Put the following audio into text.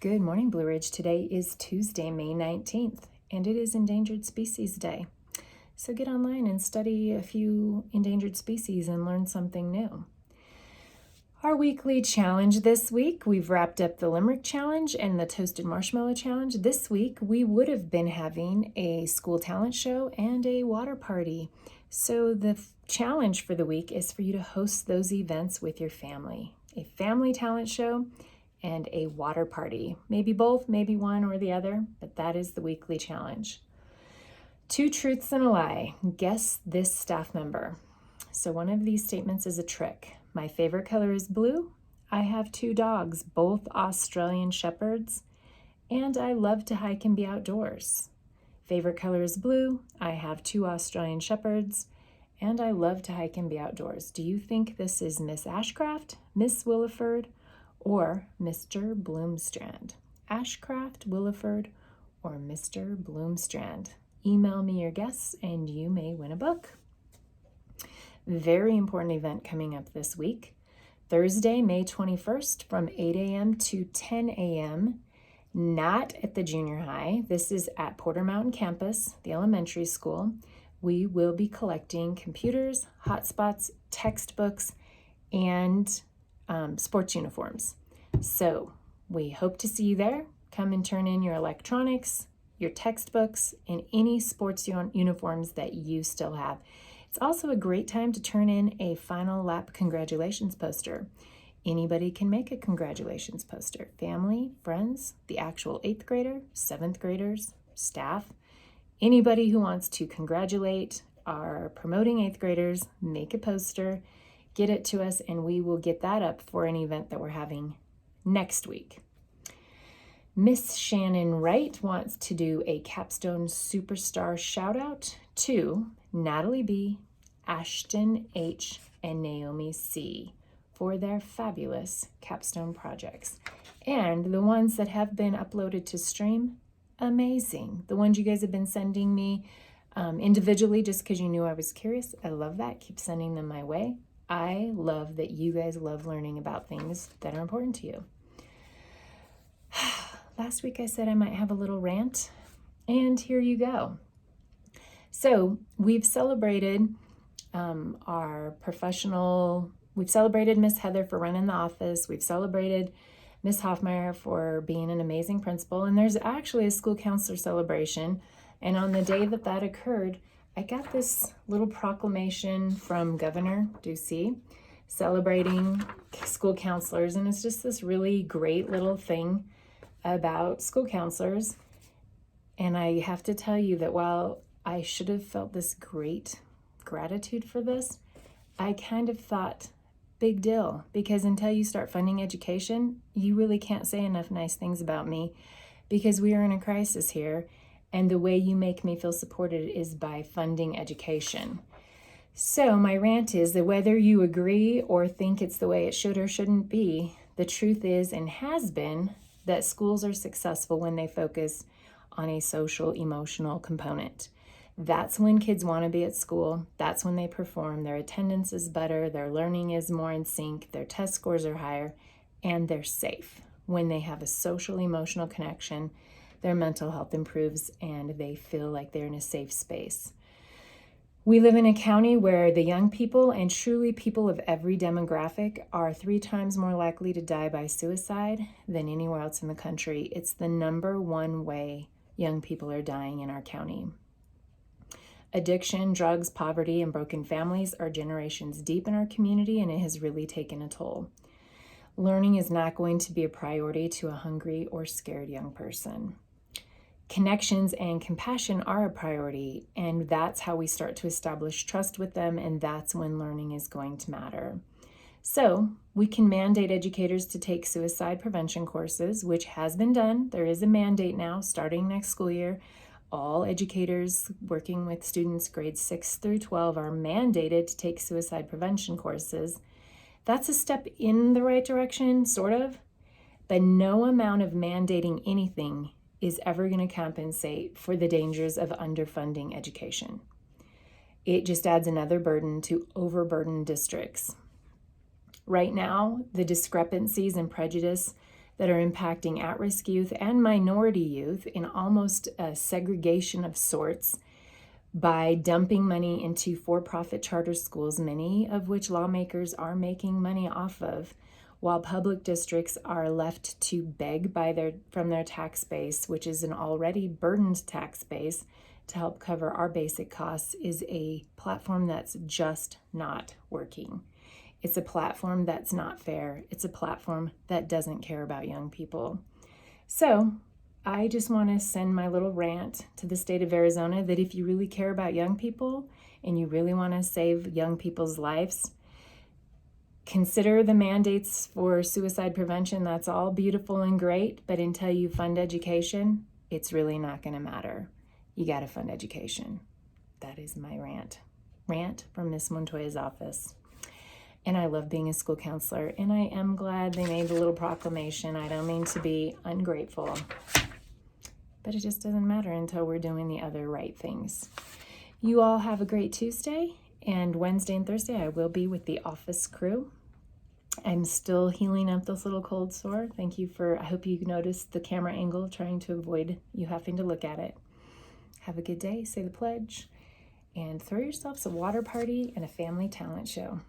Good morning, Blue Ridge. Today is Tuesday, May 19th, and it is Endangered Species Day. So get online and study a few endangered species and learn something new. Our weekly challenge this week, we've wrapped up the Limerick Challenge and the Toasted Marshmallow Challenge. This week, we would have been having a school talent show and a water party. So the challenge for the week is for you to host those events with your family. A family talent show and a water party. Maybe both, maybe one or the other, but that is the weekly challenge. 2 truths and a lie. Guess this staff member. So one of these statements is a trick. My favorite color is blue. I have 2 dogs, both Australian Shepherds, and I love to hike and be outdoors. Favorite color is blue. I have 2 Australian Shepherds, and I love to hike and be outdoors. Do you think this is Miss Ashcraft, Miss Williford, or Mr. Bloomstrand? Ashcraft, Williford, or Mr. Bloomstrand? Email me your guess and you may win a book. Very important event coming up this week. Thursday, May 21st from 8 a.m. to 10 a.m. Not at the junior high. This is at Porter Mountain Campus, the elementary school. We will be collecting computers, hotspots, textbooks, and sports uniforms. So we hope to see you there. Come and turn in your electronics, your textbooks, and any sports uniforms that you still have. It's also a great time to turn in a final lap congratulations poster. Anybody can make a congratulations poster. Family, friends, the actual 8th grader, 7th graders, staff, anybody who wants to congratulate our promoting 8th graders, make a poster, get it to us, and we will get that up for an event that we're having next week. Miss Shannon Wright wants to do a capstone superstar shout out to Natalie B., Ashton H., and Naomi C. for their fabulous capstone projects. And the ones that have been uploaded to stream, amazing. The ones you guys have been sending me individually just because you knew I was curious, I love that. Keep sending them my way. I love that you guys love learning about things that are important to you. Last week I said I might have a little rant, and here you go. So we've celebrated we've celebrated Miss Heather for running the office. We've celebrated Miss Hoffmeyer for being an amazing principal, and there's actually a school counselor celebration. And on the day that occurred, I got this little proclamation from Governor Ducey celebrating school counselors, and it's just this really great little thing about school counselors. And I have to tell you that while I should have felt this great gratitude for this, I kind of thought, big deal, because until you start funding education, you really can't say enough nice things about me, because we are in a crisis here, and the way you make me feel supported is by funding education. So my rant is that whether you agree or think it's the way it should or shouldn't be, the truth is and has been that schools are successful when they focus on a social, emotional component. That's when kids want to be at school. That's when they perform. Their attendance is better. Their learning is more in sync. Their test scores are higher, and they're safe. When they have a social, emotional connection, their mental health improves and they feel like they're in a safe space. We live in a county where the young people, and truly people of every demographic, are 3 times more likely to die by suicide than anywhere else in the country. It's the number 1 way young people are dying in our county. Addiction, drugs, poverty, and broken families are generations deep in our community, and it has really taken a toll. Learning is not going to be a priority to a hungry or scared young person. Connections and compassion are a priority, and that's how we start to establish trust with them, and that's when learning is going to matter. So we can mandate educators to take suicide prevention courses, which has been done. There is a mandate now starting next school year. All educators working with students grades 6 through 12 are mandated to take suicide prevention courses. That's a step in the right direction, sort of, but no amount of mandating anything is ever going to compensate for the dangers of underfunding education. It just adds another burden to overburden districts. Right now, the discrepancies and prejudice that are impacting at-risk youth and minority youth in almost a segregation of sorts by dumping money into for-profit charter schools, many of which lawmakers are making money off of, while public districts are left to beg from their tax base, which is an already burdened tax base, to help cover our basic costs, is a platform that's just not working. It's a platform that's not fair. It's a platform that doesn't care about young people. So I just want to send my little rant to the state of Arizona that if you really care about young people and you really want to save young people's lives, consider the mandates for suicide prevention. That's all beautiful and great, but until you fund education, it's really not going to matter. You got to fund education. That is my rant. Rant from Miss Montoya's office. And I love being a school counselor, and I am glad they made the little proclamation. I don't mean to be ungrateful, but it just doesn't matter until we're doing the other right things. You all have a great Tuesday, and Wednesday and Thursday I will be with the office crew. I'm still healing up this little cold sore. I hope you noticed the camera angle, trying to avoid you having to look at it. Have a good day, say the pledge, and throw yourselves a water party and a family talent show.